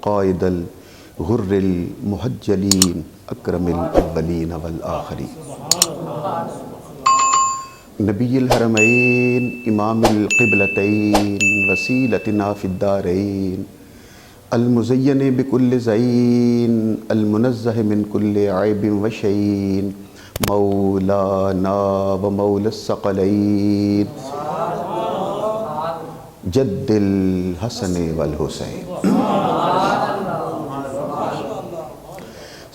قائد الغر المحجلین اکرم الاولین والآخرین، نبی الحرمین امام القبلتین وسیلتنا فی الدارین، المزین بکل زین المنزہ من کل عیب و شین، مولانا و مولا الثقلین جد الحسن والحسین،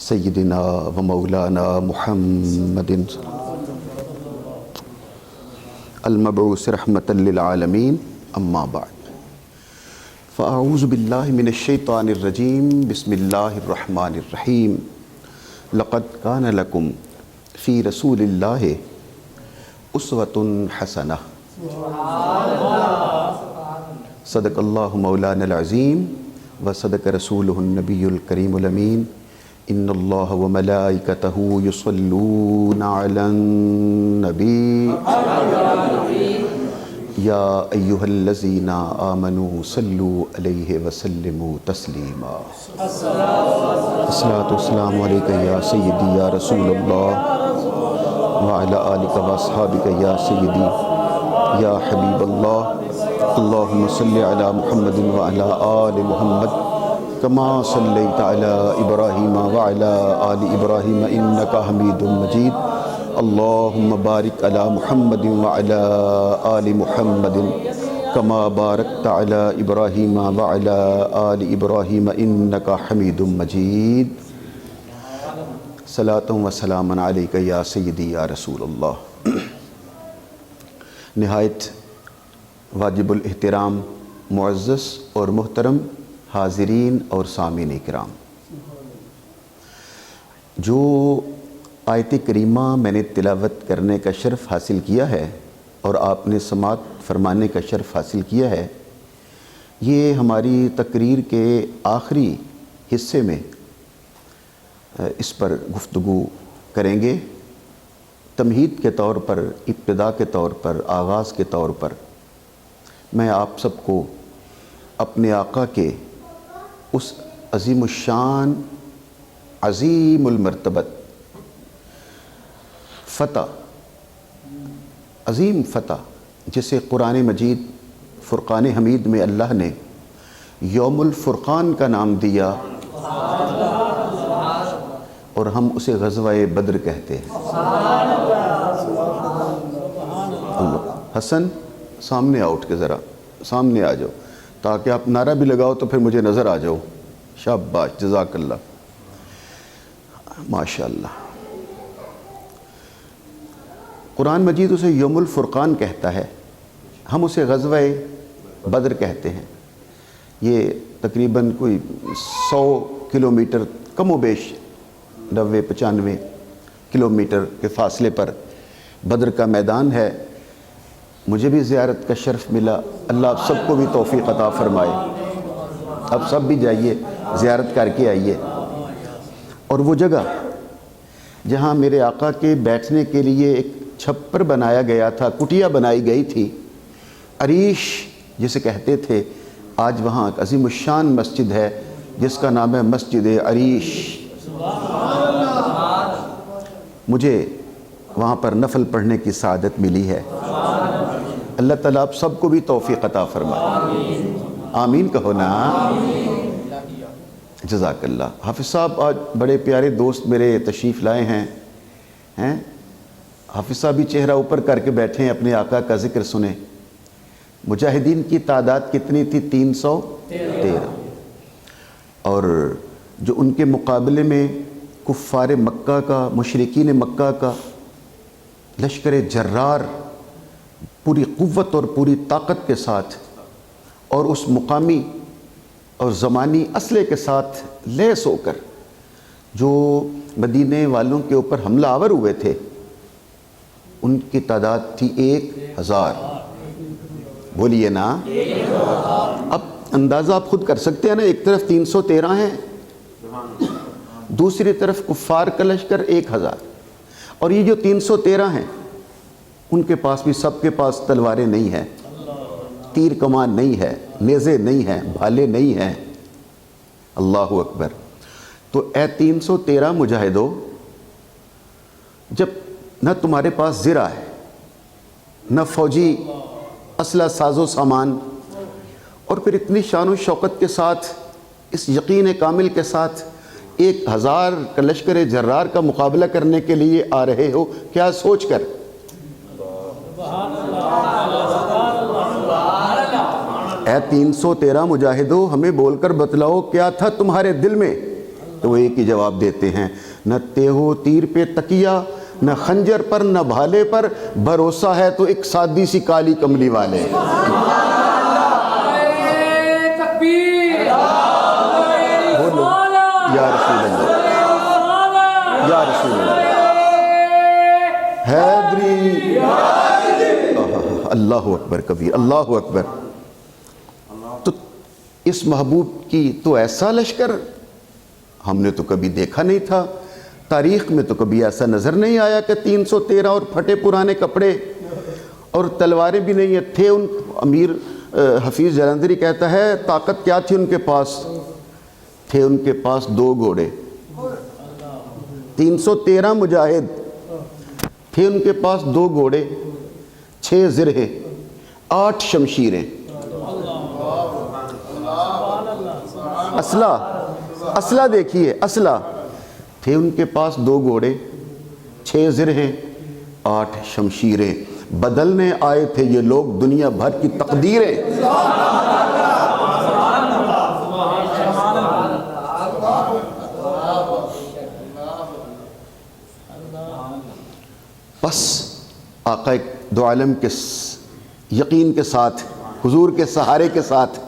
سیدنا و مولانا محمد المبعوث رحمۃ للعالمین، اما بعد فاعوذ باللہ من الشیطان الرجیم، بسم اللہ الرحمن الرحیم، لقد کان لکم فی رسول اللہ اسوۃ حسنہ، صدق اللہ مولانا العظیم و صدق رسولہ النبی الکریم الامین، ان اللہ و ملائکتہ یصلون علی النبی یا ایہا الذین آمنوا صلوا علیہ وسلموا تسلیما، الصلاۃ والسلام علیک یا سیدی یا رسول اللہ وعلی آلک واصحابک یا سیدی یا حبیب اللہ، اللہم صلی علی محمد وعلی آل محمد کما صلیت علی ابراہیم وعلی آل ابراہیم انک حمید مجید، اللہم بارک علی محمد وعلی آل محمد کما بارکت علی ابراہیم وعلی آل ابراہیم انک حمید مجید، صلاۃ و سلام علیک یا سیدی یا رسول اللہ۔ نہایت واجب الاحترام معزز اور محترم حاضرین اور سامعین کرام، جو آیت کریمہ میں نے تلاوت کرنے کا شرف حاصل کیا ہے اور آپ نے سماعت فرمانے کا شرف حاصل کیا ہے، یہ ہماری تقریر کے آخری حصے میں اس پر گفتگو کریں گے۔ تمہید کے طور پر، ابتدا کے طور پر، آغاز کے طور پر میں آپ سب کو اپنے آقا کے اس عظیم الشان، عظیم المرتبت فتح، عظیم فتح، جسے قرآن مجید فرقان حمید میں اللہ نے یوم الفرقان کا نام دیا اور ہم اسے غزوہ بدر کہتے ہیں۔ حسن سامنے آؤ، اٹھ کے ذرا سامنے آ جاؤ تاکہ آپ نعرہ بھی لگاؤ تو پھر مجھے نظر آ جاؤ۔ شاباش، جزاک اللہ، ماشاء اللہ۔ قرآن مجید اسے یوم الفرقان کہتا ہے، ہم اسے غزوہ بدر کہتے ہیں۔ یہ تقریباً کوئی 100 کلومیٹر کم و بیش 90-95 کلومیٹر کے فاصلے پر بدر کا میدان ہے۔ مجھے بھی زیارت کا شرف ملا، اللہ آپ سب کو بھی توفیق عطا فرمائے۔ اب سب بھی جائیے، زیارت کر کے آئیے۔ اور وہ جگہ جہاں میرے آقا کے بیٹھنے کے لیے ایک چھپر بنایا گیا تھا، کٹیا بنائی گئی تھی، عریش جسے کہتے تھے، آج وہاں ایک عظیم الشان مسجد ہے جس کا نام ہے مسجد عریش۔ مجھے وہاں پر نفل پڑھنے کی سعادت ملی ہے۔ اللہ تعالیٰ آپ سب کو بھی توفیق عطا فرمائے، آمین کہو نا۔ جزاک اللہ۔ حافظ صاحب آج بڑے پیارے دوست میرے تشریف لائے ہیں۔ حافظ صاحب بھی چہرہ اوپر کر کے بیٹھے ہیں، اپنے آقا کا ذکر سنیں۔ مجاہدین کی تعداد کتنی تھی؟ 313، اور جو ان کے مقابلے میں کفار مکہ کا، مشرکین مکہ کا لشکر جرار پوری قوت اور پوری طاقت کے ساتھ اور اس مقامی اور زمانی اسلحے کے ساتھ لیس ہو کر جو مدینے والوں کے اوپر حملہ آور ہوئے تھے، ان کی تعداد تھی 1000۔ بولیے نا۔ اب اندازہ آپ خود کر سکتے ہیں نا، ایک طرف 313 ہیں، دوسری طرف کفار کا لشکر 1000، اور یہ جو 313 ہیں ان کے پاس بھی سب کے پاس تلواریں نہیں ہیں، تیر کمان نہیں ہے، نیزے نہیں ہیں، بھالے نہیں ہیں۔ اللہ اکبر۔ تو اے 313 مجاہدوں، جب نہ تمہارے پاس زرہ ہے، نہ فوجی اسلحہ ساز و سامان، اور پھر اتنی شان و شوکت کے ساتھ، اس یقین کامل کے ساتھ 1000 کا لشکر جرار کا مقابلہ کرنے کے لیے آ رہے ہو، کیا سوچ کر؟ اے 313 مجاہدوں، ہمیں بول کر بتلاؤ کیا تھا تمہارے دل میں؟ تو وہ ایک ہی جواب دیتے ہیں، نہ تیہو تیر پہ تکیہ، نہ خنجر پر، نہ بھالے پر، بھروسہ ہے تو ایک سادی سی کالی کملی والے۔ یا رسول اللہ، یا رسول اللہ، حیدری، اللہ اکبر کبیر، اللہ اکبر۔ تو اس محبوب کی تو ایسا لشکر ہم نے تو کبھی دیکھا نہیں تھا، تاریخ میں تو کبھی ایسا نظر نہیں آیا کہ 313 اور پھٹے پرانے کپڑے اور تلواریں بھی نہیں تھے ان۔ امیر حفیظ جلندری کہتا ہے طاقت کیا تھی ان کے پاس؟ تھے ان کے پاس 2 گھوڑے۔ 313 مجاہد تھے ان کے پاس 2 گھوڑے، 6 زرہیں، 8 شمشیریں۔ اسلحہ دیکھیے، اسلحہ تھے ان کے پاس 2 گھوڑے، 6 زرہیں، 8 شمشیریں۔ بدلنے آئے تھے یہ لوگ دنیا بھر کی تقدیریں۔ بس آقا دو عالم کے یقین کے ساتھ، حضور کے سہارے کے ساتھ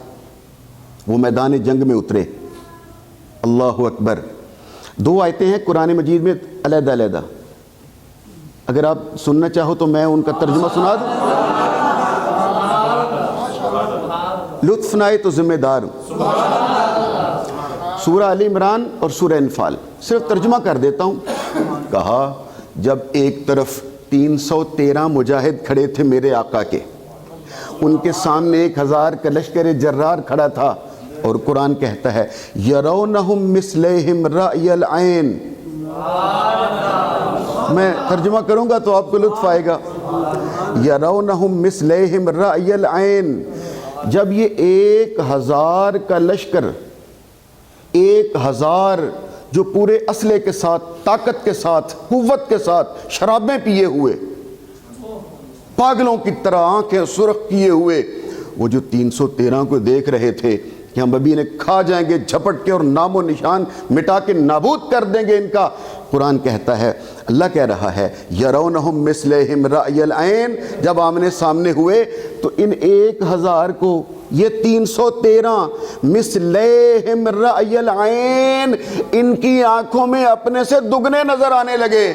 وہ میدان جنگ میں اترے۔ اللہ اکبر۔ 2 آیتیں ہیں قرآن مجید میں علیحدہ علیحدہ، اگر آپ سننا چاہو تو میں ان کا ترجمہ سنا دوں، لطف نہ آئے تو ذمہ دار ہوں۔ سورہ آل عمران اور سورہ انفال، صرف ترجمہ کر دیتا ہوں۔ کہا جب ایک طرف 313 مجاہد کھڑے تھے میرے آقا کے، ان کے سامنے 1000 کا لشکر جرار کھڑا تھا، اور قرآن کہتا ہے یرونہم مثلہم رأی العین۔ میں ترجمہ کروں گا تو آپ کو لطف آئے گا۔ یرونہم مثلہم رأی العین، جب یہ 1000 کا لشکر، 1000 جو پورے اسلحے کے ساتھ، طاقت کے ساتھ، قوت کے ساتھ، شرابیں پیے ہوئے، پاگلوں کی طرح آنکھیں سرخ کیے ہوئے، وہ جو 313 کو دیکھ رہے تھے کہ ہم ابھی انہیں کھا جائیں گے جھپٹ کے اور نام و نشان مٹا کے نابود کر دیں گے ان کا، قرآن کہتا ہے، اللہ کہہ رہا ہے یرونہم مثلہم رأی العین، جب آمنے سامنے ہوئے تو ان 1000 کو یہ 313 مثلہم رأی العین، ان کی آنکھوں میں اپنے سے دگنے نظر آنے لگے۔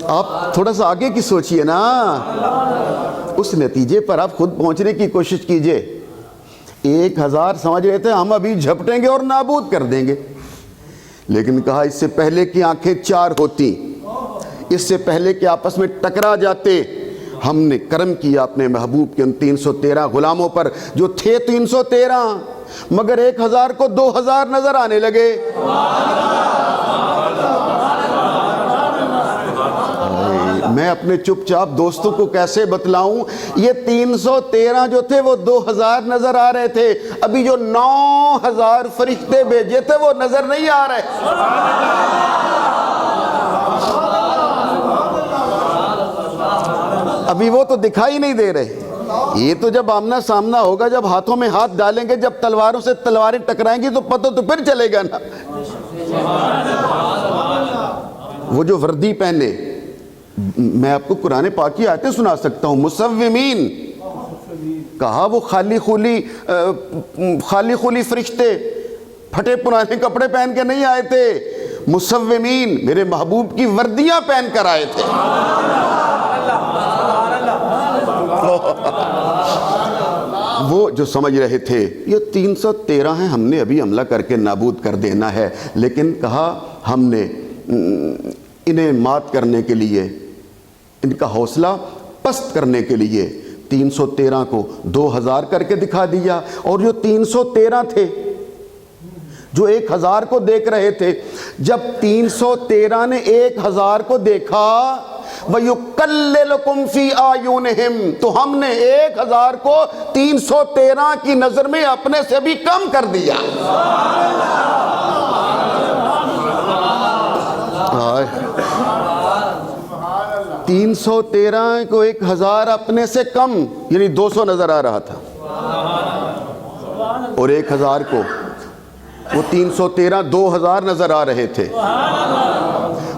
آپ تھوڑا سا آگے کی سوچئے نا، اس نتیجے پر آپ خود پہنچنے کی کوشش کیجئے۔ 1000 سمجھ رہے تھے ہم ابھی جھپٹیں گے اور نابود کر دیں گے، لیکن کہا اس سے پہلے کی آنکھیں 4 ہوتی، اس سے پہلے کہ آپس میں ٹکرا جاتے، ہم نے کرم کیا اپنے محبوب کے ان 313 غلاموں پر جو تھے 313، مگر 1000 کو 2000 نظر آنے لگے۔ میں اپنے چپ چاپ دوستوں کو کیسے بتلاؤں، یہ 313 جو تھے وہ 2000 نظر آ رہے تھے، ابھی جو 9000 فرشتے بھیجے تھے وہ نظر نہیں آ رہے۔ ابھی وہ تو دکھائی نہیں دے رہے۔ یہ تو جب آمنا سامنا ہوگا، جب ہاتھوں میں ہاتھ ڈالیں گے، جب تلواروں سے تلواریں ٹکرائیں گی تو پتہ تو پھر چلے گا نا۔ وہ جو وردی پہنے، میں آپ کو قرآن پاک کی آیتیں سنا سکتا ہوں، مصومین، کہا وہ خالی خولی فرشتے پھٹے پرانے کپڑے پہن کے نہیں آئے تھے، مصومین میرے محبوب کی وردیاں پہن کر آئے تھے۔ وہ جو سمجھ رہے تھے یہ 313 ہیں، ہم نے ابھی حملہ کر کے نابود کر دینا ہے، لیکن کہا ہم نے انہیں مات کرنے کے لیے، ان کا حوصلہ پست کرنے کے لیے 313 کو 2000 کر کے دکھا دیا، اور جو 313 تھے جو 1000 کو دیکھ رہے تھے، جب 313 نے 1000 کو دیکھا وَيُقَلِّلُكُمْ فِي أَعْيُنِهِمْ، تو ہم نے 1000 کو 313 کی نظر میں اپنے سے بھی کم کر دیا۔ 313 کو 1000 اپنے سے کم، یعنی 200 نظر آ رہا تھا، اور 1000 کو وہ 313 2000 نظر آ رہے تھے۔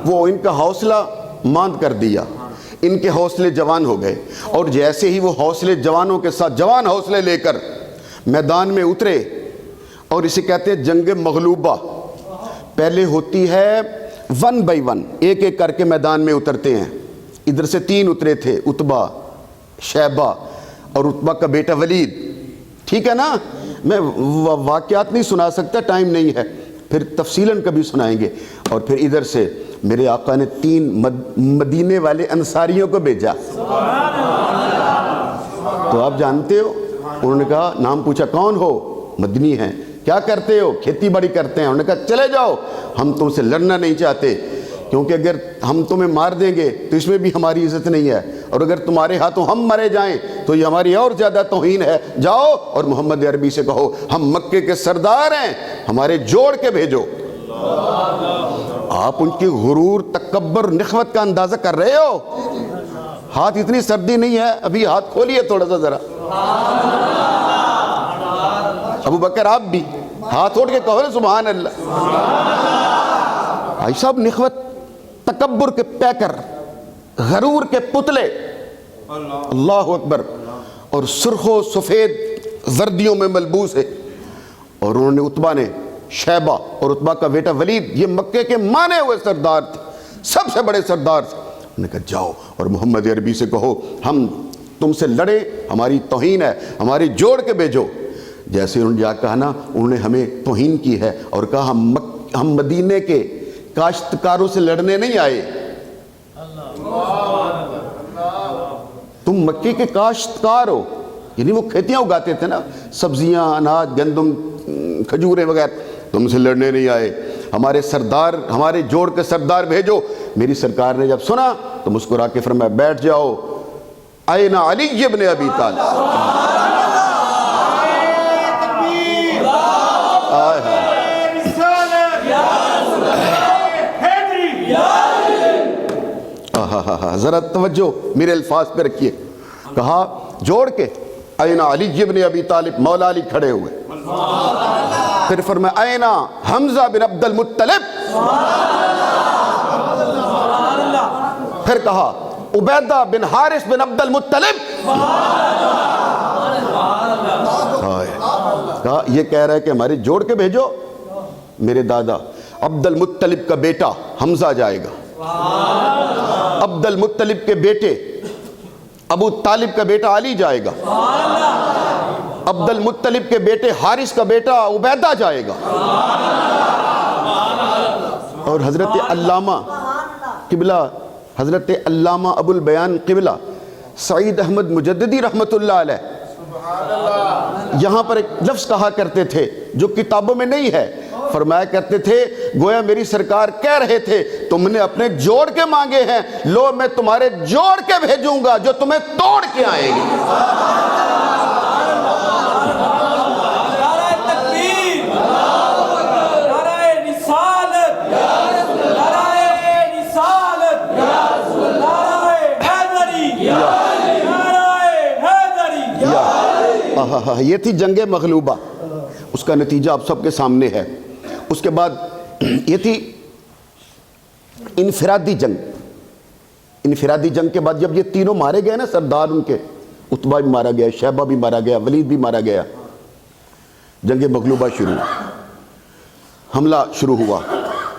وہ ان کا حوصلہ ماند کر دیا، ان کے حوصلے جوان ہو گئے، اور جیسے ہی وہ حوصلے جوانوں کے ساتھ جوان حوصلے لے کر میدان میں اترے، اور اسے کہتے ہیں جنگ مغلوبہ، پہلے ہوتی ہے 1 بائی 1، ایک ایک کر کے میدان میں اترتے ہیں۔ ادھر سے 3 اترے تھے، عتبہ، شیبہ اور عتبہ کا بیٹا ولید، ٹھیک ہے نا؟ میں واقعات نہیں سنا سکتا، ٹائم نہیں ہے، پھر تفصیلاً کبھی سنائیں گے۔ اور پھر ادھر سے میرے آقا نے 3 مدینے والے انصاریوں کو بھیجا، تو آپ جانتے ہو، انہوں نے کہا، نام پوچھا کون ہو؟ مدنی ہیں۔ کیا کرتے ہو؟ کھیتی باڑی کرتے ہیں۔ انہوں نے کہا چلے جاؤ، ہم تم سے لڑنا نہیں چاہتے، کیونکہ اگر ہم تمہیں مار دیں گے تو اس میں بھی ہماری عزت نہیں ہے، اور اگر تمہارے ہاتھوں ہم مرے جائیں تو یہ ہماری اور زیادہ توہین ہے۔ جاؤ اور محمد عربی سے کہو ہم مکے کے سردار ہیں، ہمارے جوڑ کے بھیجو۔ آپ ان کی غرور، تکبر، نخوت کا اندازہ کر رہے ہو؟ ہاتھ اتنی سردی نہیں ہے، ابھی ہاتھ کھولیے تھوڑا سا ذرا۔ ابو بکر آپ بھی ہاتھ اٹھ کے کہو نا سبحان اللہ۔ بھائی صاحب، نخوت، تکبر کے پیکر، غرور کے پتلے، اللہ اکبر، اور سرخ و سفید وردیوں میں ملبوس ہے۔ اور انہوں نے، عتبہ نے، شیبہ اور عتبہ کا بیٹا ولید، یہ مکے کے مانے ہوئے سردار تھے، سب سے بڑے سردار تھے۔ انہوں نے کہا جاؤ اور محمد عربی سے کہو ہم تم سے لڑے، ہماری توہین ہے، ہماری جوڑ کے بھیجو۔ جیسے انہوں نے جا کہا نا، انہوں نے ہمیں توہین کی ہے، اور کہا ہم مدینے کے کاشتکاروں سے لڑنے نہیں آئے، تم مکے کے کاشتکار ہو، یعنی وہ کھیتیاں اگاتے تھے نا، سبزیاں، اناج، گندم، کھجوریں وغیرہ، تم سے لڑنے نہیں آئے، ہمارے سردار، ہمارے جوڑ کے سردار بھیجو۔ میری سرکار نے جب سنا تو مسکرا کے فرمایا بیٹھ جاؤ، این علی ابن ابی طالب۔ ذرا توجہ میرے الفاظ پہ رکھیے، کہا جوڑ کے این علی ابن ابی طالب، مولا علی کھڑے ہوئے، پھر فرمایا این حمزہ بن عبد المطلب، پھر کہا عبیدہ بن حارث بن عبد المطلب، کہا یہ کہہ رہا ہے کہ ہمارے جوڑ کے بھیجو۔ میرے دادا عبد المطلب کا بیٹا حمزہ جائے گا، عبد المطلب کے بیٹے ابو طالب کا بیٹا علی جائے گا، عبد المطلب کے بیٹے حارث کا بیٹا عبیدہ جائے گا، اور حضرت علامہ قبلہ، حضرت علامہ ابو البیان قبلہ سعید احمد مجددی رحمت اللہ علیہ یہاں پر ایک لفظ کہا کرتے تھے جو کتابوں میں نہیں ہے، فرمایا کرتے تھے گویا میری سرکار کہہ رہے تھے تم نے اپنے جوڑ کے مانگے ہیں، لو میں تمہارے جوڑ کے بھیجوں گا جو تمہیں توڑ کے آئیں گے۔ یہ تھی جنگ مغلوبہ، اس کا نتیجہ آپ سب کے سامنے ہے۔ اس کے بعد یہ تھی انفرادی جنگ۔ انفرادی جنگ کے بعد جب یہ تینوں مارے گئے نا سردار ان کے، عتبہ بھی مارا گیا، شیبہ بھی مارا گیا، ولید بھی مارا گیا، جنگ مغلوبہ شروع، حملہ شروع ہوا۔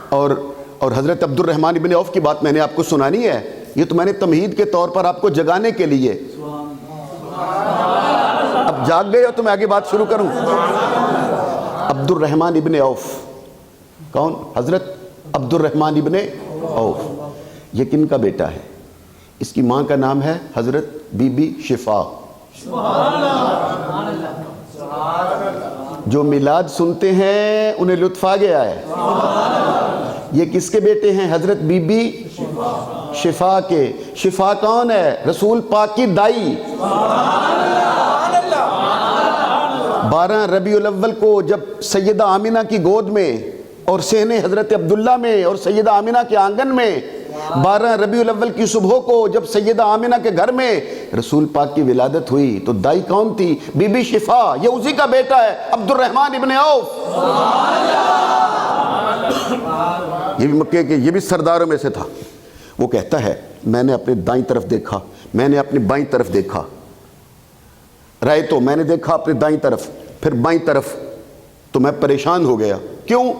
اور حضرت عبد الرحمن ابن عوف کی بات میں نے آپ کو سنانی ہے، یہ تو میں نے تمہید کے طور پر آپ کو جگانے کے لیے، اب جاگ گئے ہو تو میں آگے بات شروع کروں۔ عبد الرحمن ابن عوف کون؟ حضرت عبد الرحمن ابن عوف، یہ کن کا بیٹا ہے؟ اس کی ماں کا نام ہے حضرت بی بی شفا، جو میلاد سنتے ہیں انہیں لطف آ گیا ہے. یہ کس کے بیٹے ہیں؟ حضرت بی بی شفا کے. شفا کون ہے؟ رسول پاک کی دائی. 12 ربیع الاول کو جب سیدہ آمینہ کی گود میں اور صحن حضرت عبداللہ میں اور سیدہ آمینہ کے آنگن میں، 12 ربیع الاول کی صبح کو جب سیدہ آمینہ کے گھر میں رسول پاک کی ولادت ہوئی تو دائی کون تھی؟ بی بی شفا. یہ اسی کا بیٹا ہے، عبد الرحمن ابن عوف. یہ بھی مکے کے، یہ بھی سرداروں میں سے تھا. وہ کہتا ہے میں نے اپنے دائیں طرف دیکھا، میں نے اپنی بائیں طرف دیکھا. رائے تو میں نے دیکھا اپنے دائیں طرف، پھر بائیں طرف، تو میں پریشان ہو گیا. کیوں؟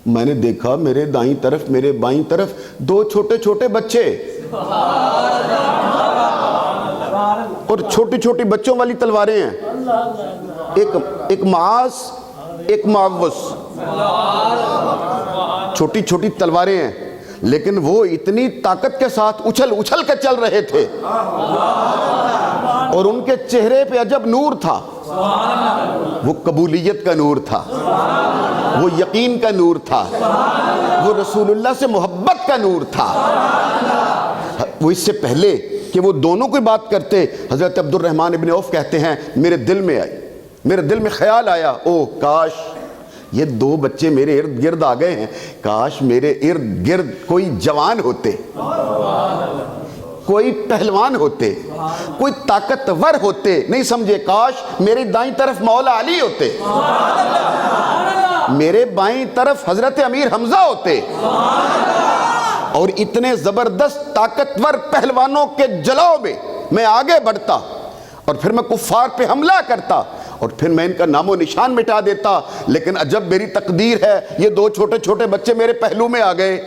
میں نے دیکھا میرے دائیں طرف میرے بائیں طرف 2 چھوٹے چھوٹے بچے، اور چھوٹی چھوٹی بچوں والی تلواریں ہیں، ایک معاذ ایک معوذ، چھوٹی چھوٹی تلواریں ہیں، لیکن وہ اتنی طاقت کے ساتھ اچھل اچھل کے چل رہے تھے، اور ان کے چہرے پہ عجب نور تھا. وہ قبولیت کا نور تھا، وہ یقین کا نور تھا، وہ رسول اللہ سے محبت کا نور تھا. وہ اس سے پہلے کہ وہ دونوں کوئی بات کرتے، حضرت عبد الرحمن ابن عوف کہتے ہیں میرے دل میں خیال آیا، او کاش یہ 2 بچے میرے ارد گرد آ گئے ہیں، کاش میرے ارد گرد کوئی جوان ہوتے، کوئی پہلوان ہوتے، کوئی طاقتور ہوتے. نہیں سمجھے؟ کاش میری دائیں طرف مولا علی ہوتے، میرے بائیں طرف حضرت امیر حمزہ ہوتے، اور اتنے زبردست طاقتور پہلوانوں کے جلاؤ میں آگے بڑھتا، اور پھر میں کفار پہ حملہ کرتا، اور پھر میں ان کا نام و نشان مٹا دیتا. لیکن عجب میری تقدیر ہے، یہ 2 چھوٹے چھوٹے بچے میرے پہلو میں آ گئے.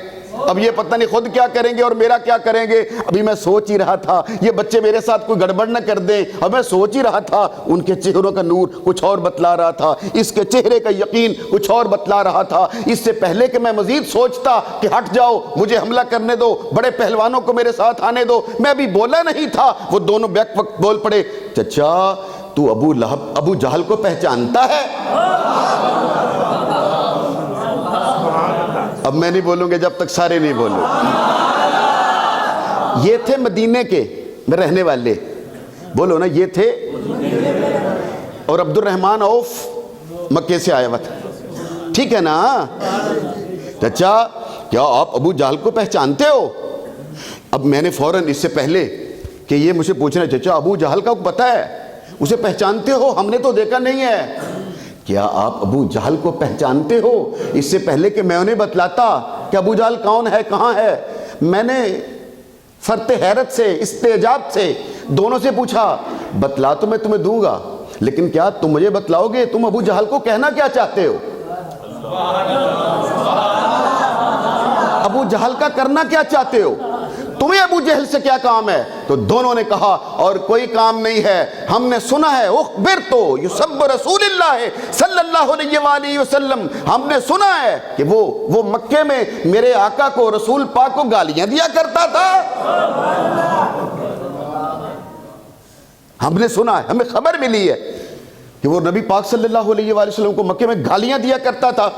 اب یہ پتہ نہیں خود کیا کریں گے اور میرا کیا کریں گے. ابھی میں سوچ ہی رہا تھا یہ بچے میرے ساتھ کوئی گڑبڑ نہ کر دیں، اور میں سوچ ہی رہا تھا ان کے چہروں کا نور کچھ اور بتلا رہا تھا، اس کے چہرے کا یقین کچھ اور بتلا رہا تھا. اس سے پہلے کہ میں مزید سوچتا کہ ہٹ جاؤ مجھے حملہ کرنے دو، بڑے پہلوانوں کو میرے ساتھ آنے دو، میں ابھی بولا نہیں تھا، وہ دونوں بیک وقت بول پڑے، چچا تو ابو جہل کو پہچانتا ہے؟ اب میں نہیں بولوں گے جب تک سارے نہیں بولو. یہ تھے مدینے کے رہنے والے، بولو نا، یہ تھے. اور عبد الرحمن عوف مکے سے آیا ہوا تھا، ٹھیک ہے نا؟ چچا کیا آپ ابو جہل کو پہچانتے ہو؟ اب میں نے فوراً اس سے پہلے کہ یہ مجھے پوچھنا، چچا ابو جہل کا پتہ ہے، اسے پہچانتے ہو؟ ہم نے تو دیکھا نہیں ہے. کیا آپ ابو جہل کو پہچانتے ہو؟ اس سے پہلے کہ میں انہیں بتلاتا کہ ابو جہل کون ہے، کہاں ہے، میں نے فرط حیرت سے استعجاب سے دونوں سے پوچھا، بتلا تو میں تمہیں دوں گا، لیکن کیا تم مجھے بتلاؤ گے تم ابو جہل کو کہنا کیا چاہتے ہو؟ ابو جہل کا کرنا کیا چاہتے ہو؟ تمہیں ابو جہل سے کیا کام ہے؟ تو دونوں نے کہا اور کوئی کام نہیں ہے، ہم نے سنا ہے، اخبر تو یسب رسول اللہ صلی اللہ علیہ وآلہ وسلم، ہم نے سنا ہے کہ وہ مکے میں میرے آقا کو، رسول پاک کو گالیاں دیا کرتا تھا. ہم نے سنا ہے، ہمیں خبر ملی ہے کہ وہ نبی پاک صلی اللہ علیہ وآلہ وسلم کو مکے میں گالیاں دیا کرتا تھا.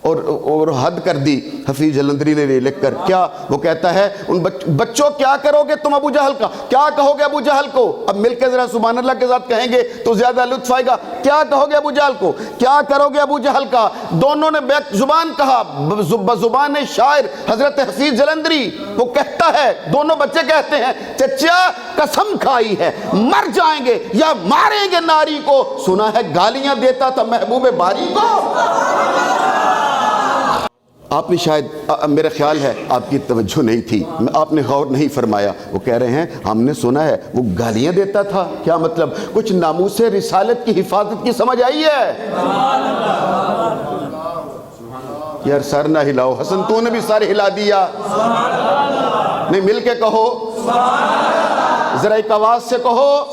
اور حد کر دی حفیظ جلندری نے لکھ کر. کیا وہ کہتا ہے ان بچوں کیا کرو گے تم ابو جہل کا، کیا کہو گے ابو جہل کو؟ اب مل کے ذرا سبحان اللہ کے ساتھ کہیں گے تو زیادہ لطف آئے گا. کیا کہو گے ابو جہل کو، کیا کرو گے ابو جہل کا؟ دونوں نے بیک زبان کہا، بزبان شاعر حضرت حفیظ جلندری. وہ کہتا ہے، دونوں بچے کہتے ہیں، چچا قسم کھائی ہے مر جائیں گے یا ماریں گے ناری کو. سنا ہے گالیاں دیتا تھا محبوب باری کو. آپ نے شاید، میرا خیال ہے آپ کی توجہ نہیں تھی، آپ نے غور نہیں فرمایا. وہ کہہ رہے ہیں ہم نے سنا ہے وہ گالیاں دیتا تھا. کیا مطلب؟ کچھ ناموس رسالت کی حفاظت کی سمجھ آئی ہے؟ یار سر نہ ہلاؤ، حسن تو نے بھی سر ہلا دیا. نہیں مل کے کہو، ذرا ایک آواز سے کہو.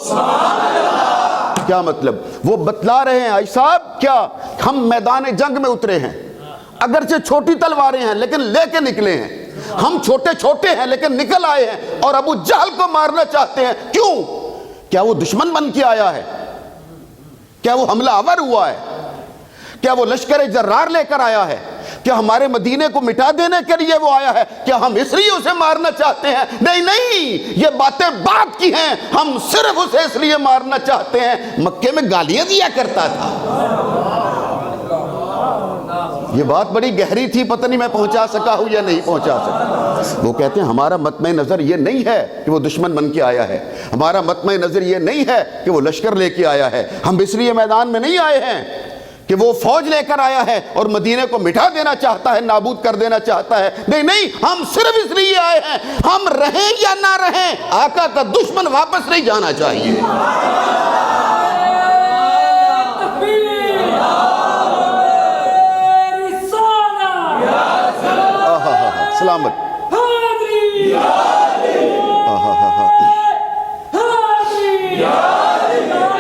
کیا مطلب؟ وہ بتلا رہے ہیں، آئی صاحب کیا ہم میدان جنگ میں اترے ہیں، اگرچہ چھوٹی تلواریں ہیں لیکن لے کے نکلے ہیں، ہم چھوٹے چھوٹے ہیں لیکن نکل آئے ہیں اور ابو جہل کو مارنا چاہتے ہیں. کیوں؟ کیا وہ دشمن بن کے آیا ہے؟ کیا وہ حملہ آور ہوا ہے؟ کیا وہ لشکر جرار لے کر آیا ہے؟ کیا ہمارے مدینے کو مٹا دینے کے لیے وہ آیا ہے؟ کیا ہم اس لیے اسے مارنا چاہتے ہیں؟ نہیں نہیں، یہ باتیں بات کی ہیں، ہم صرف اسے اس لیے مارنا چاہتے ہیں، مکے میں گالیاں دیا کرتا تھا۔ یہ بات بڑی گہری تھی، پتہ نہیں میں پہنچا سکا ہوں یا نہیں پہنچا سکا۔ وہ کہتے ہیں ہمارا مطمع نظر یہ نہیں ہے کہ وہ دشمن بن کے آیا ہے، ہمارا مطمع نظر یہ نہیں ہے کہ وہ لشکر لے کے آیا ہے، ہم اس لیے میدان میں نہیں آئے ہیں کہ وہ فوج لے کر آیا ہے اور مدینے کو مٹا دینا چاہتا ہے، نابود کر دینا چاہتا ہے۔ نہیں نہیں، ہم صرف اس لیے آئے ہیں، ہم رہیں یا نہ رہیں، آقا کا دشمن واپس نہیں جانا چاہیے۔ سلامت۔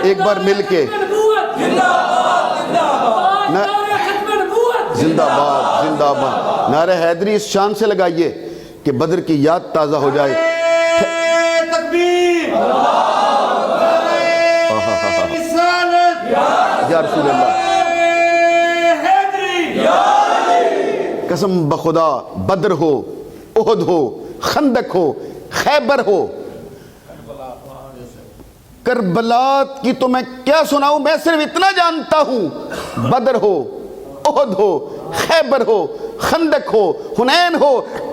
ایک بار مل کے زندہ باد زندہ باد نعرہ حیدری اس شان سے لگائیے کہ بدر کی یاد تازہ ہو جائے۔ یا رسول اللہ، قسم بخدا، بدر ہو، احد ہو، خندق ہو، خیبر ہو، کربلات کی تو میں کیا سناؤں، میں صرف اتنا جانتا ہوں، بدر ہو، احد ہو، خیبر ہو، خندق ہو، حنین ہو،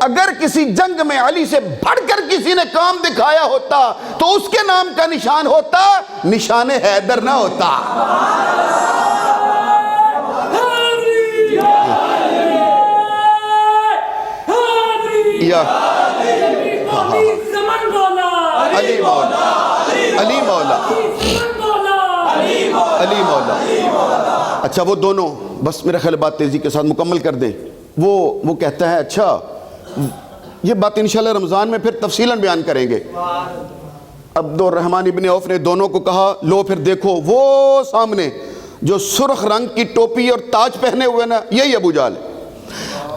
اگر کسی جنگ میں علی سے بڑھ کر کسی نے کام دکھایا ہوتا تو اس کے نام کا نشان ہوتا، نشان حیدر نہ ہوتا۔ علی مولا، علی مولا، علی مولا۔ اچھا وہ دونوں، بس میرا خیال بات تیزی کے ساتھ مکمل کر دیں۔ وہ کہتا ہے اچھا یہ بات انشاءاللہ رمضان میں پھر تفصیلاً بیان کریں گے۔ عبد الرحمن ابن عوف نے دونوں کو کہا لو پھر دیکھو وہ سامنے جو سرخ رنگ کی ٹوپی اور تاج پہنے ہوئے نا، یہی ابو جہل ہے۔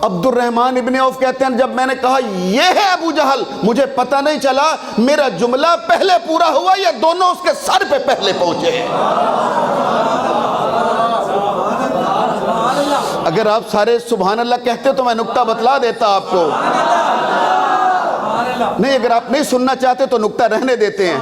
عبد الرحمن ابن عوف کہتے ہیں جب میں نے کہا یہ ہے ابو جہل، مجھے پتہ نہیں چلا میرا جملہ پہلے پورا ہوا یا دونوں اس کے سر پہ پہلے پہنچے۔ اگر آپ سارے سبحان اللہ کہتے تو میں نکتہ بتلا دیتا آپ کو، نہیں اگر آپ نہیں سننا چاہتے تو نکتہ رہنے دیتے ہیں،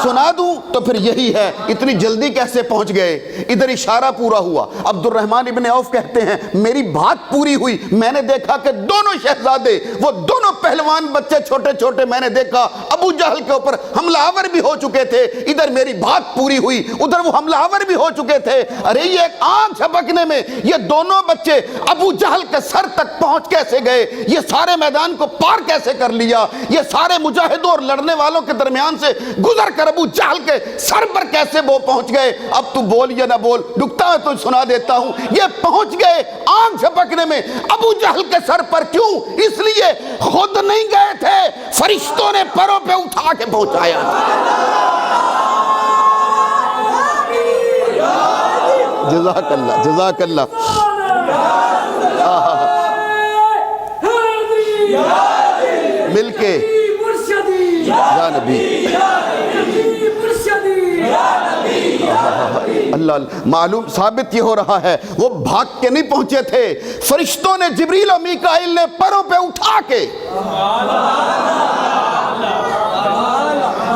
سنا دوں تو پھر یہی ہے، اتنی جلدی کیسے پہنچ گئے، ادھر اشارہ پورا ہوا۔ عبد الرحمن ابن عوف کہتے ہیں میری بات پوری ہوئی، میں نے دیکھا کہ دونوں شہزادے، وہ دونوں پہلوان بچے چھوٹے چھوٹے، میں نے دیکھا ابو جہل کے اوپر حملہ آور بھی ہو چکے تھے، ادھر میری بات پوری ہوئی، ادھر وہ حملہ آور بھی ہو چکے تھے۔ ارے یہ ایک آنکھ جھپکنے میں یہ دونوں بچے ابو جہل کے سر تک پہنچ کیسے گئے، یہ سارے میدان کو پار کیسے کر لیا، یہ سارے مجاہدوں اور لڑنے والوں کے درمیان سے گزر کر ابو جہل کے سر پر کیسے وہ پہنچ گئے۔ اب تو بول یا نہ بول، نکتہ میں تو سنا دیتا ہوں، یہ پہنچ گئے آنکھ جھپکنے میں ابو جہل کے سر پر، کیوں؟ اس لیے خود نہیں گئے تھے، فرشتوں نے پروں پہ اٹھا کے پہنچایا۔ جزاک اللہ، جزاک اللہ۔ مل کے یا نبی، اللہ، معلوم ثابت یہ ہو رہا ہے وہ بھاگ کے نہیں پہنچے تھے، فرشتوں نے جبریل و میکائیل نے پروں پہ اٹھا کے،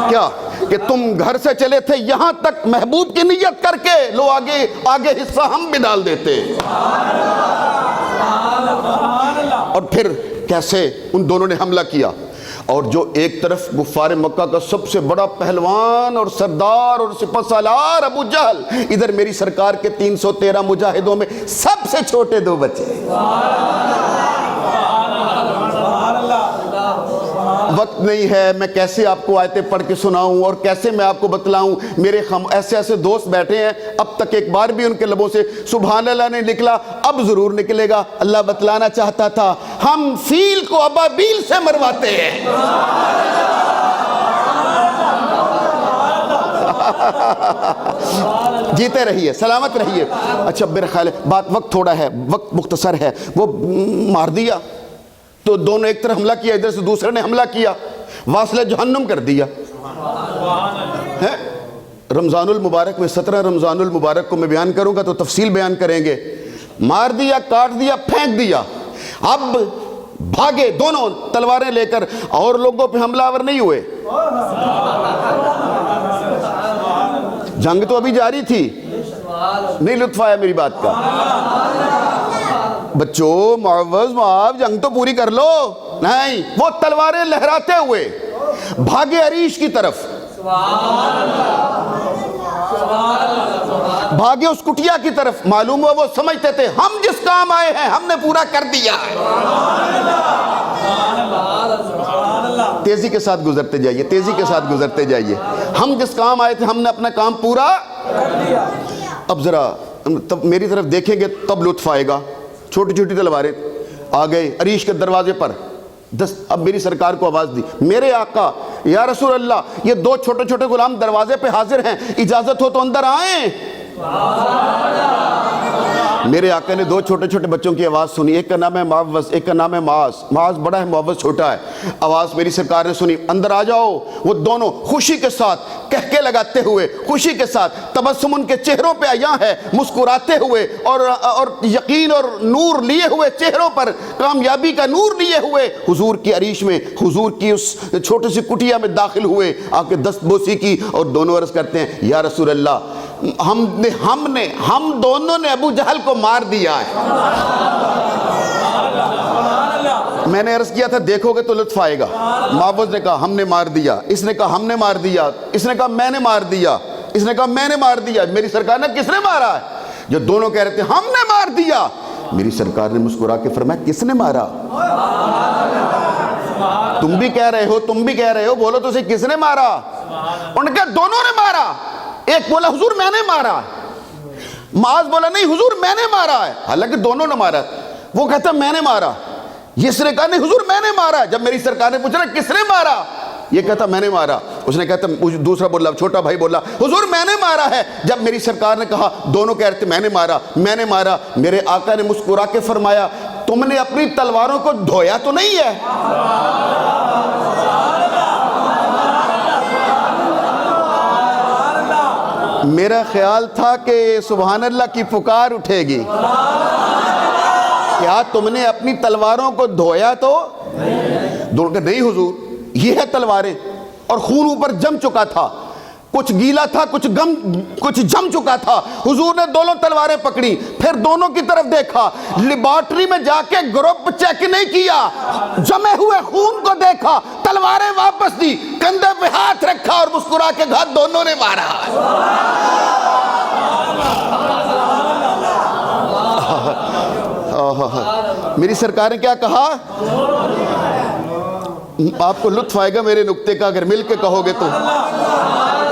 کیا کہ تم گھر سے چلے تھے یہاں تک محبوب کی نیت کر کے، لو آگے حصہ ہم بھی ڈال دیتے۔ اور پھر کیسے ان دونوں نے حملہ کیا، اور جو ایک طرف کفار مکہ کا سب سے بڑا پہلوان اور سردار اور سپہ سالار ابو جہل، ادھر میری سرکار کے 313 مجاہدوں میں سب سے چھوٹے دو بچے۔ وقت نہیں ہے، میں کیسے آپ کو آیتیں پڑھ کے سناؤں اور کیسے میں آپ کو بتلاؤں، میرے ایسے دوست بیٹھے ہیں، اب تک ایک بار بھی ان کے لبوں سے سبحان اللہ نہیں نکلا، اب ضرور نکلے گا۔ اللہ بتلانا چاہتا تھا ہم فیل کو ابابیل سے مرواتے ہیں۔ جیتے رہیے، سلامت رہیے۔ اچھا میرا خیال ہے بات وقت تھوڑا ہے، وقت مختصر ہے، وہ مار دیا تو دونوں ایک طرف حملہ کیا، ادھر سے دوسرے نے حملہ کیا، واصلہ جہنم کر دیا۔ ہے رمضان المبارک میں 17 رمضان المبارک کو میں بیان کروں گا تو تفصیل بیان کریں گے. مار دیا, کاٹ دیا, پھینک دیا. اب بھاگے دونوں تلواریں لے کر, اور لوگوں پہ حملہ آور نہیں ہوئے. جنگ تو ابھی جاری تھی. نہیں لطف آیا میری بات کا؟ بچوں معوض معاف, جنگ تو پوری کر لو. نہیں, وہ تلواریں لہراتے ہوئے بھاگے عریش کی طرف, بھاگے اس کٹیا کی طرف. معلوم ہوا وہ سمجھتے تھے ہم جس کام آئے ہیں ہم نے پورا کر دیا ہے. تیزی کے ساتھ گزرتے جائیے, تیزی کے ساتھ گزرتے جائیے. ہم جس کام آئے تھے ہم نے اپنا کام پورا کر دیا. اب ذرا تب میری طرف دیکھیں گے تب لطف آئے گا. چھوٹی چھوٹی تلواریں آ گئے عریش کے دروازے پر. اب میری سرکار کو آواز دی, میرے آقا یا رسول اللہ یہ دو چھوٹے چھوٹے غلام دروازے پہ حاضر ہیں, اجازت ہو تو اندر آئیں. میرے آقا نے دو چھوٹے چھوٹے بچوں کی آواز سنی. ایک کا نام ہے معوض, ایک کا نام ہے معاذ. معاذ بڑا ہے, معوض چھوٹا ہے. آواز میری سرکار نے سنی, اندر آ جاؤ. وہ دونوں خوشی کے ساتھ کہکے لگاتے ہوئے, خوشی کے ساتھ تبسم ان کے چہروں پہ عیاں ہے, مسکراتے ہوئے اور یقین اور نور لیے ہوئے چہروں پر, کامیابی کا نور لیے ہوئے حضور کی عریش میں, حضور کی اس چھوٹی سی کٹیا میں داخل ہوئے. آ کے دست بوسی کی اور دونوں عرض کرتے ہیں یا رسول اللہ ہم دونوں نے ابو جہل کو مار دیا ہے. میں نے عرض کیا تھا دیکھو گے تو لطف آئے گا. معوض نے کہا ہم نے مار دیا, اس نے کہا ہم نے مار دیا, اس نے کہا میں نے مار دیا, اس نے کہا میں نے مار دیا. میری سرکار نے کس نے مارا ہے؟ جو دونوں کہہ رہے تھے ہم نے مار دیا. میری سرکار نے مسکرا کے فرمایا کس نے مارا؟ تم بھی کہہ رہے ہو, تم بھی کہہ رہے ہو, بولو تو اسے کس نے مارا؟ انہوں نے کہا دونوں نے مارا. ایک بولا حضور میں نے مارا. معاذ بولا نہیں حضور میں نے مارا ہے, حالانکہ دونوں نے مارا. وہ کہتا میں نے مارا. یہ نے کہا نہیں حضور میں نے مارا. جب میری سرکار نے پوچھا کس نے مارا, یہ کہتا میں نے مارا. اس نے کہتا, دوسرا بولا, چھوٹا بھائی بولا حضور میں نے مارا ہے. جب میری سرکار نے کہا, دونوں کہہ رہے تھے میں نے مارا, میں نے مارا. میرے آقا نے مسکرا کے فرمایا تم نے اپنی تلواروں کو دھویا تو نہیں ہے؟ میرا خیال تھا کہ سبحان اللہ کی پکار اٹھے گی. کیا تم نے اپنی تلواروں کو دھویا تو دونوں کہ نہیں حضور یہ ہے تلواریں, اور خون اوپر جم چکا تھا, کچھ گیلا تھا کچھ جم چکا تھا. حضور نے دونوں تلواریں پکڑی, پھر دونوں کی طرف دیکھا, لیبارٹری میں جا کے گروپ چیک نہیں کیا, جمے ہوئے خون کو دیکھا, تلواریں واپس دی, کندھے پہ ہاتھ رکھا اور مسکرا کے کہا دونوں نے مارا. میری سرکار نے کیا کہا؟ آپ کو لطف آئے گا میرے نکتے کا اگر مل کے کہو گے تو.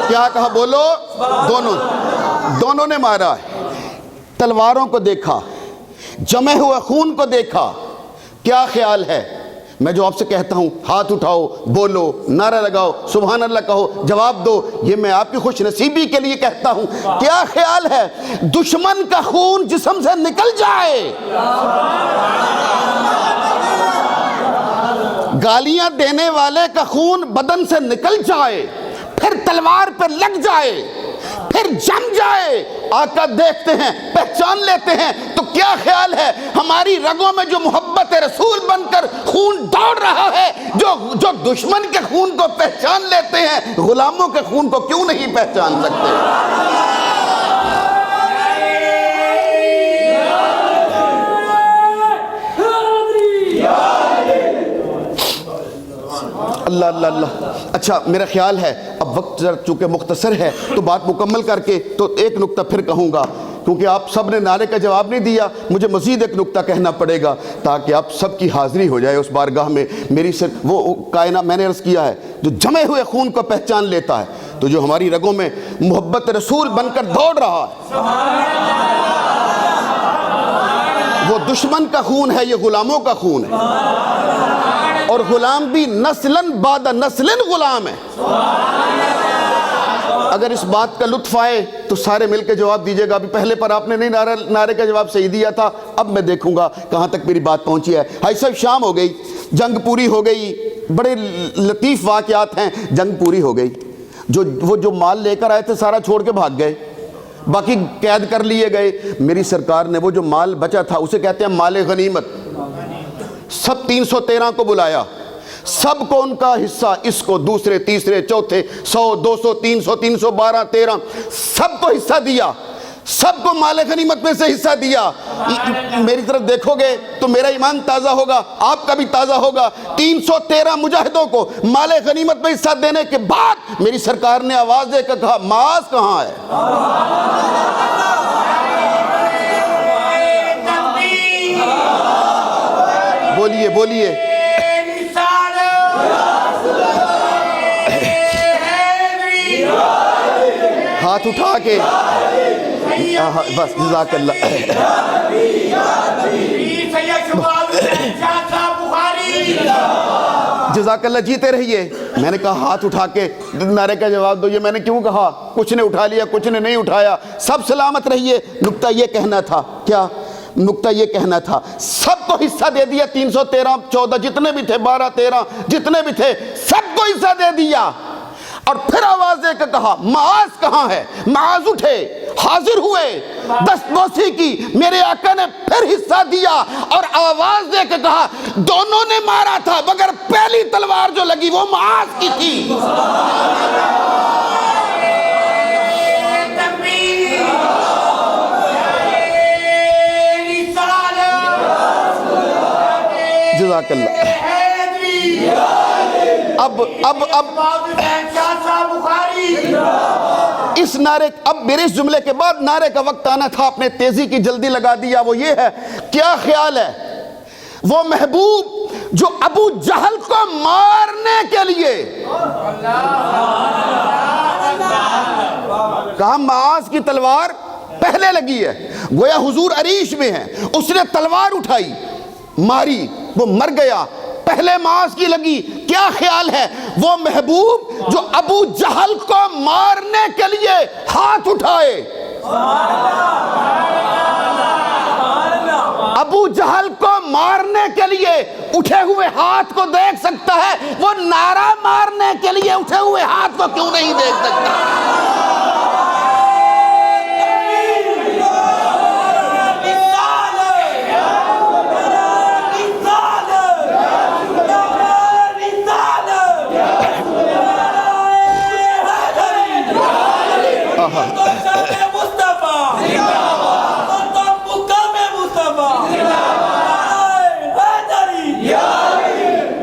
کیا کہا بولو؟ دونوں نے مارا. تلواروں کو دیکھا, جمے ہوئے خون کو دیکھا. کیا خیال ہے؟ میں جو آپ سے کہتا ہوں ہاتھ اٹھاؤ, بولو, نعرہ لگاؤ, سبحان اللہ کہو, جواب دو. یہ میں آپ کی خوش نصیبی کے لیے کہتا ہوں. کیا خیال ہے دشمن کا خون جسم سے نکل جائے, گالیاں دینے والے کا خون بدن سے نکل جائے, پھر تلوار پر لگ جائے, پھر جم جائے, آقا دیکھتے ہیں, پہچان لیتے ہیں. تو کیا خیال ہے ہماری رگوں میں جو محبت رسول بن کر خون دوڑ رہا ہے, جو دشمن کے خون کو پہچان لیتے ہیں, غلاموں کے خون کو کیوں نہیں پہچان سکتے؟ اللہ اللہ اللہ. اچھا میرا خیال ہے اب وقت چونکہ مختصر ہے تو بات مکمل کر کے تو ایک نکتہ پھر کہوں گا, کیونکہ آپ سب نے نعرے کا جواب نہیں دیا, مجھے مزید ایک نکتہ کہنا پڑے گا تاکہ آپ سب کی حاضری ہو جائے اس بارگاہ میں. میری وہ کائنات میں نے عرض کیا ہے جو جمے ہوئے خون کو پہچان لیتا ہے, تو جو ہماری رگوں میں محبت رسول بن کر دوڑ رہا ہے وہ دشمن کا خون ہے, یہ غلاموں کا خون ہے, اور غلام بھی نسلاً بعد نسلاً غلام ہے. اگر اس بات کا لطف آئے تو سارے مل کے جواب دیجئے گا. ابھی پہلے پر آپ نے نہیں نعرے کا جواب صحیح دیا تھا, اب میں دیکھوں گا کہاں تک میری بات پہنچی ہے. بھائی صاحب شام ہو گئی, جنگ پوری ہو گئی, بڑے لطیف واقعات ہیں, جنگ پوری ہو گئی. وہ جو مال لے کر آئے تھے سارا چھوڑ کے بھاگ گئے، باقی قید کر لیے گئے۔ میری سرکار نے وہ جو مال بچا تھا اسے کہتے ہیں مال غنیمت، سب 313 کو بلایا، سب کو ان کا حصہ، اس کو دوسرے تیسرے چوتھے 100 200 300 312 13 سب کو حصہ دیا، سب کو مال غنیمت میں سے حصہ دیا۔ میری طرف دیکھو گے تو میرا ایمان تازہ ہوگا، آپ کا بھی تازہ ہوگا۔ 313 مجاہدوں کو مال غنیمت میں حصہ دینے کے بعد میری سرکار نے آواز دے کر کہا معاذ کہاں ہے؟ بولیے بولیے، ہاتھ اٹھا کے بس جزاک اللہ۔ جزاک اللہ، جیتے رہیے۔ میں نے کہا ہاتھ اٹھا کے نعرے کا جواب دو، یہ میں نے کیوں کہا؟ کچھ نے اٹھا لیا، کچھ نے نہیں اٹھایا، سب سلامت رہیے۔ نکتہ یہ کہنا تھا، کیا نکتہ یہ کہنا تھا، سب کو حصہ دے دیا، 313 14 جتنے بھی تھے، 12 13 جتنے بھی تھے، سب کو حصہ دے دیا۔ اور پھر آواز دے کے کہا معاذ کہاں ہے؟ معاذ اٹھے، حاضر ہوئے، دست بوسی کی، میرے آقا نے پھر حصہ دیا اور آواز دے کے کہا دونوں نے مارا تھا مگر پہلی تلوار جو لگی وہ معاذ کی تھی۔ جزاک اللہ۔ اب اس نعرے، اب میرے اس جملے کے بعد نعرے کا وقت آنا تھا، اپنے تیزی کی جلدی لگا دیا۔ وہ یہ ہے، کیا خیال ہے وہ محبوب جو ابو جہل کو مارنے کے لیے، کہا معاذ کی تلوار پہلے لگی ہے، گویا حضور عریش میں ہے، اس نے تلوار اٹھائی ماری، وہ مر گیا، پہلے معاذ کی لگی۔ کیا خیال ہے وہ محبوب جو ابو جہل کو مارنے کے لیے ہاتھ اٹھائے، ابو جہل کو مارنے کے لیے اٹھے ہوئے ہاتھ کو دیکھ سکتا ہے، وہ نعرہ مارنے کے لیے اٹھے ہوئے ہاتھ کو کیوں نہیں دیکھ سکتا؟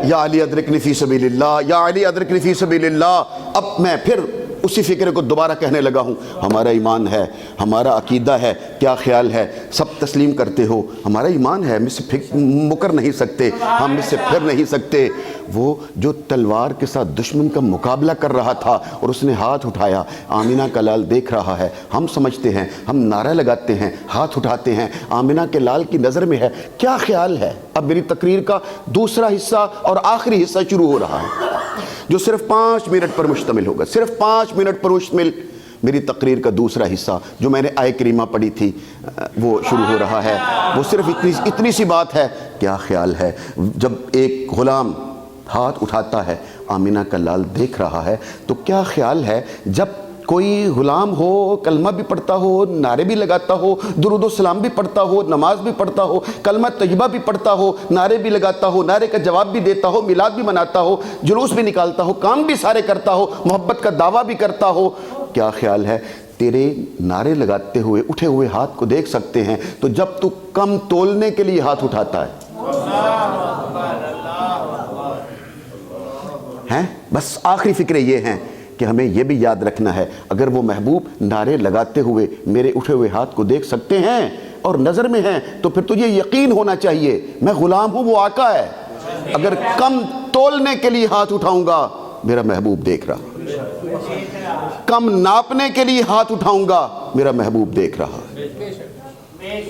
یا علی ادرکنی فی سبیل اللہ، یا علی ادرکنی فی سبیل اللہ۔ اب میں پھر اسی فکر کو دوبارہ کہنے لگا ہوں، ہمارا ایمان ہے، ہمارا عقیدہ ہے، کیا خیال ہے؟ سب تسلیم کرتے ہو، ہمارا ایمان ہے، ہم اس سے مکر نہیں سکتے، ہم اس سے پھر نہیں سکتے۔ وہ جو تلوار کے ساتھ دشمن کا مقابلہ کر رہا تھا اور اس نے ہاتھ اٹھایا، آمینہ کا لال دیکھ رہا ہے، ہم سمجھتے ہیں، ہم نعرہ لگاتے ہیں، ہاتھ اٹھاتے ہیں، آمینہ کے لال کی نظر میں ہے، کیا خیال ہے؟ اب میری تقریر کا دوسرا حصہ اور آخری حصہ شروع ہو رہا ہے، جو صرف 5 منٹ پر مشتمل ہوگا، صرف 5 منٹ پر مشتمل میری تقریر کا دوسرا حصہ جو میں نے آیہ کریمہ پڑھی تھی وہ شروع ہو رہا ہے۔ وہ صرف اتنی سی بات ہے، کیا خیال ہے جب ایک غلام ہاتھ اٹھاتا ہے، آمینہ کا لال دیکھ رہا ہے، تو کیا خیال ہے جب کوئی غلام ہو، کلمہ بھی پڑھتا ہو، نعرے بھی لگاتا ہو، درود و سلام بھی پڑھتا ہو، نماز بھی پڑھتا ہو، کلمہ طیبہ بھی پڑھتا ہو، نعرے بھی لگاتا ہو، نعرے کا جواب بھی دیتا ہو، میلاد بھی مناتا ہو، جلوس بھی نکالتا ہو، کام بھی سارے کرتا ہو، محبت کا دعویٰ بھی کرتا ہو، کیا خیال ہے تیرے نعرے لگاتے ہوئے اٹھے ہوئے ہاتھ کو دیکھ سکتے ہیں تو جب تو کم تولنے کے لیے ہاتھ اٹھاتا ہے؟ بس آخری فکرے یہ ہیں کہ ہمیں یہ بھی یاد رکھنا ہے، اگر وہ محبوب نعرے لگاتے ہوئے میرے اٹھے ہوئے ہاتھ کو دیکھ سکتے ہیں اور نظر میں ہیں تو پھر تجھے یقین ہونا چاہیے میں غلام ہوں، وہ آقا ہے۔ اگر کم تولنے کے لیے ہاتھ اٹھاؤں گا میرا محبوب دیکھ رہا، کم ناپنے کے لیے ہاتھ اٹھاؤں گا میرا محبوب دیکھ رہا،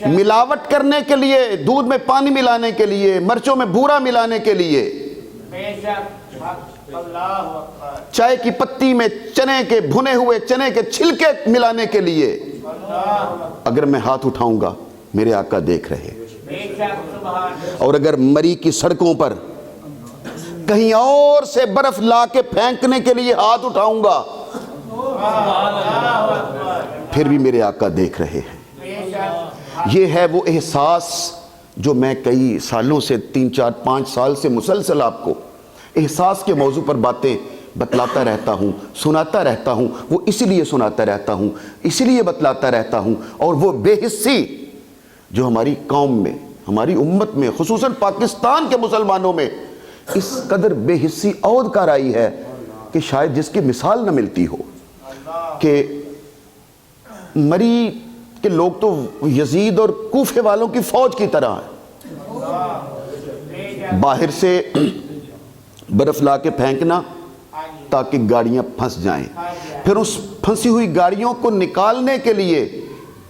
ملاوٹ کرنے کے لیے، دودھ میں پانی ملانے کے لیے، مرچوں میں بورا ملانے کے لیے، چائے کی پتی میں چنے کے بھنے ہوئے چنے کے چھلکے ملانے کے لیے اگر میں ہاتھ اٹھاؤں گا میرے آقا دیکھ رہے، اور اگر مری کی سڑکوں پر کہیں اور سے برف لا کے پھینکنے کے لیے ہاتھ اٹھاؤں گا پھر بھی میرے آقا دیکھ رہے ہیں۔ یہ ہے وہ احساس جو میں کئی سالوں سے 3 4 5 سال سے مسلسل آپ کو احساس کے موضوع پر باتیں بتلاتا رہتا ہوں، سناتا رہتا ہوں۔ وہ اسی لیے سناتا رہتا ہوں، اسی لیے بتلاتا رہتا ہوں۔ اور وہ بے حسی جو ہماری قوم میں، ہماری امت میں، خصوصاً پاکستان کے مسلمانوں میں اس قدر بے حسی عود کر آئی ہے کہ شاید جس کی مثال نہ ملتی ہو، کہ مری کہ لوگ تو یزید اور کوفے والوں کی فوج کی طرح ہیں، باہر سے برف لا کے پھینکنا تاکہ گاڑیاں پھنس جائیں، پھر اس پھنسی ہوئی گاڑیوں کو نکالنے کے لیے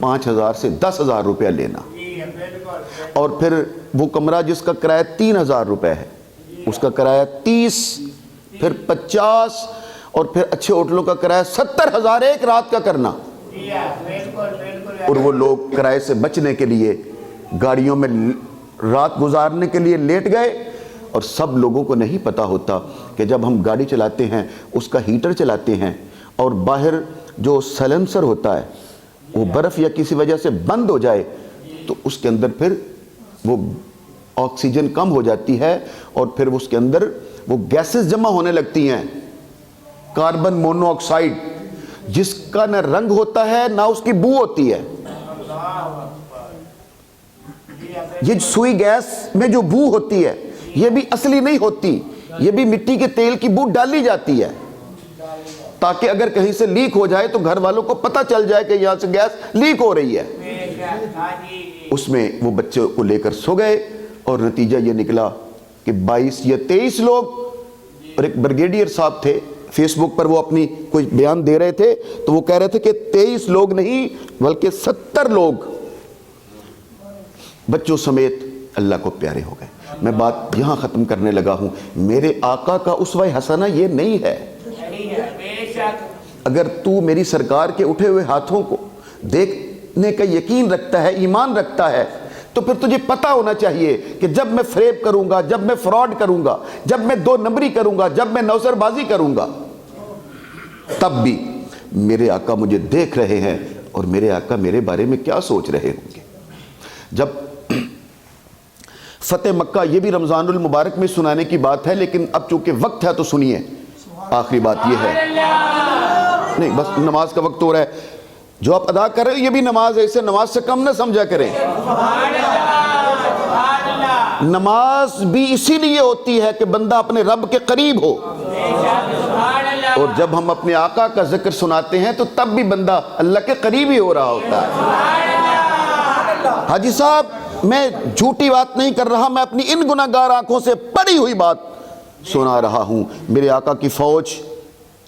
5,000 سے 10,000 روپیہ لینا، اور پھر وہ کمرہ جس کا کرایہ 3,000 روپے ہے اس کا کرایہ 30، پھر 50، اور پھر اچھے ہوٹلوں کا کرایہ 70,000 ایک رات کا کرنا۔ اور وہ لوگ کرائے سے بچنے کے لیے گاڑیوں میں رات گزارنے کے لیے لیٹ گئے، اور سب لوگوں کو نہیں پتا ہوتا کہ جب ہم گاڑی چلاتے ہیں اس کا ہیٹر چلاتے ہیں اور باہر جو سیلنسر ہوتا ہے وہ برف یا کسی وجہ سے بند ہو جائے تو اس کے اندر پھر وہ آکسیجن کم ہو جاتی ہے، اور پھر اس کے اندر وہ گیسز جمع ہونے لگتی ہیں، کاربن مونو آکسائڈ، جس کا نہ رنگ ہوتا ہے نہ اس کی بو ہوتی ہے۔ یہ سوئی گیس میں جو بو ہوتی ہے یہ بھی اصلی نہیں ہوتی، یہ بھی مٹی کے تیل کی بو ڈالی جاتی ہے تاکہ اگر کہیں سے لیک ہو جائے تو گھر والوں کو پتہ چل جائے کہ یہاں سے گیس لیک ہو رہی ہے۔ اس میں وہ بچے کو لے کر سو گئے، اور نتیجہ یہ نکلا کہ 22 یا 23 لوگ، اور ایک بریگیڈیئر صاحب تھے فیس بک پر وہ اپنی کوئی بیان دے رہے تھے تو وہ کہہ رہے تھے کہ 23 لوگ نہیں بلکہ 70 لوگ بچوں سمیت اللہ کو پیارے ہو گئے۔ میں بات یہاں ختم کرنے لگا ہوں۔ میرے آقا کا اسوہ حسنہ یہ نہیں ہے۔ اگر تو میری سرکار کے اٹھے ہوئے ہاتھوں کو دیکھنے کا یقین رکھتا ہے، ایمان رکھتا ہے، تو پھر تجھے پتہ ہونا چاہیے کہ جب میں فریب کروں گا، جب میں فراڈ کروں گا، جب میں 2 نمبری کروں گا، جب میں نوسر بازی کروں گا، تب بھی میرے آقا مجھے دیکھ رہے ہیں، اور میرے آقا میرے بارے میں کیا سوچ رہے ہوں گے۔ جب فتح مکہ، یہ بھی رمضان المبارک میں سنانے کی بات ہے، لیکن اب چونکہ وقت ہے تو سنیے۔ آخری بات یہ ہے، نہیں بس نماز کا وقت ہو رہا ہے، جو آپ ادا کر رہے ہو یہ بھی نماز ہے، اسے نماز سے کم نہ سمجھا کریں۔ نماز بھی اسی لیے ہوتی ہے کہ بندہ اپنے رب کے قریب ہو، اور جب ہم اپنے آقا کا ذکر سناتے ہیں تو تب بھی بندہ اللہ کے قریب ہی ہو رہا ہوتا ہے۔ حاجی صاحب میں جھوٹی بات نہیں کر رہا، میں اپنی ان گناہگار آنکھوں سے پڑھی ہوئی بات سنا رہا ہوں۔ میرے آقا کی فوج،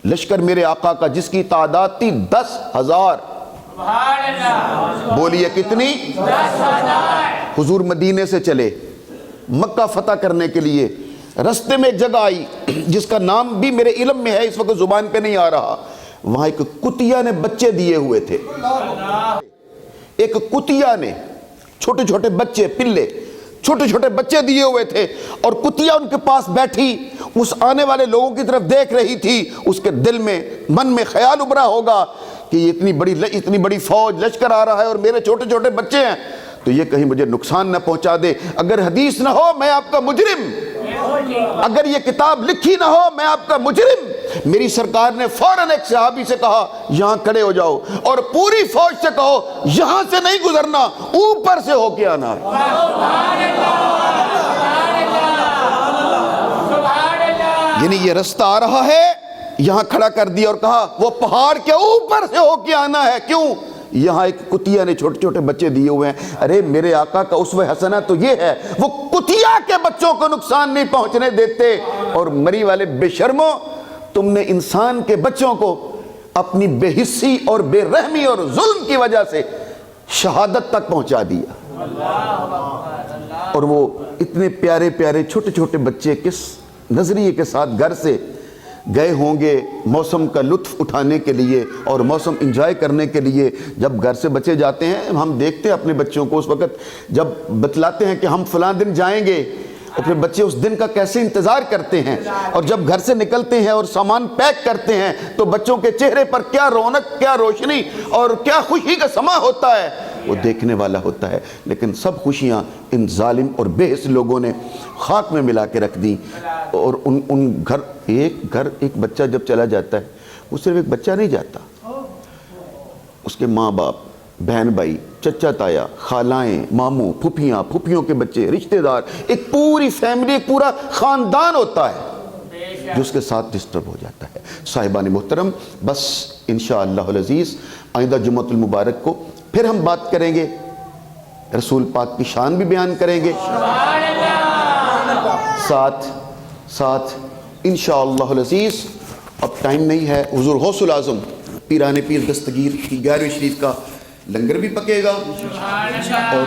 لشکر میرے آقا کا، جس کی تعداد تھی 10,000، بولیے کتنی؟ 10,000۔ حضور مدینے سے چلے مکہ فتح کرنے کے لیے، رستے میں ایک جگہ آئی جس کا نام بھی میرے علم میں ہے، اس وقت زبان پہ نہیں آ رہا، وہاں ایک کتیا نے بچے دیے ہوئے تھے، ایک کتیا نے چھوٹے چھوٹے بچے، پلے چھوٹے چھوٹے بچے دیے ہوئے تھے، اور کتیا ان کے پاس بیٹھی اس آنے والے لوگوں کی طرف دیکھ رہی تھی۔ اس کے دل میں، من میں خیال ابھرا ہوگا کہ یہ اتنی بڑی فوج، لشکر آ رہا ہے اور میرے چھوٹے چھوٹے بچے ہیں، تو یہ کہیں مجھے نقصان نہ پہنچا دے۔ اگر حدیث نہ ہو میں آپ کا مجرم، اگر یہ کتاب لکھی نہ ہو میں آپ کا مجرم۔ میری سرکار نے فوراً ایک صحابی سے کہا یہاں کھڑے ہو جاؤ، اور پوری فوج سے کہو یہاں سے نہیں گزرنا، اوپر سے ہو کے آنا ہے۔ یعنی یہ رستہ آ رہا ہے، یہاں کھڑا کر دیا اور کہا وہ پہاڑ کے اوپر سے ہو کے آنا ہے۔ کیوں؟ یہاں ایک کتیا نے چھوٹے چھوٹے بچے دیے ہوئے ہیں۔ ارے میرے آقا کا اسوہ حسنہ تو یہ ہے، وہ کتیا کے بچوں کو نقصان نہیں پہنچنے دیتے، اور مری والے بے شرمو، تم نے انسان کے بچوں کو اپنی بے حسی اور بے رحمی اور ظلم کی وجہ سے شہادت تک پہنچا دیا۔ اور وہ اتنے پیارے پیارے چھوٹے چھوٹے بچے کس نظریے کے ساتھ گھر سے گئے ہوں گے موسم کا لطف اٹھانے کے لیے اور موسم انجوائے کرنے کے لیے۔ جب گھر سے بچے جاتے ہیں، ہم دیکھتے ہیں اپنے بچوں کو، اس وقت جب بتلاتے ہیں کہ ہم فلاں دن جائیں گے، اور پھر بچے اس دن کا کیسے انتظار کرتے ہیں، اور جب گھر سے نکلتے ہیں اور سامان پیک کرتے ہیں تو بچوں کے چہرے پر کیا رونق، کیا روشنی اور کیا خوشی کا سما ہوتا ہے، وہ دیکھنے والا ہوتا ہے۔ لیکن سب خوشیاں ان ظالم اور بے حس لوگوں نے خاک میں ملا کے رکھ دیں، اور ان گھر ایک بچہ جب چلا جاتا ہے، وہ صرف ایک بچہ نہیں جاتا، اس کے ماں باپ، بہن بھائی، چچا تایا، خالائیں، ماموں، پھوپھیوں کے بچے، رشتہ دار، ایک پوری فیملی، ایک پورا خاندان ہوتا ہے جو اس کے ساتھ ڈسٹرب ہو جاتا ہے۔ صاحبان محترم، بس انشاءاللہ العزیز آئندہ جمعۃ المبارک کو پھر ہم بات کریں گے، رسول پاک کی شان بھی بیان کریں گے، ساتھ انشاءاللہ العزیز اب ٹائم نہیں ہے، حضور غوث العظم پیران پیر دستگیر کی 11ویں شریف کا لنگر بھی پکے گا، اور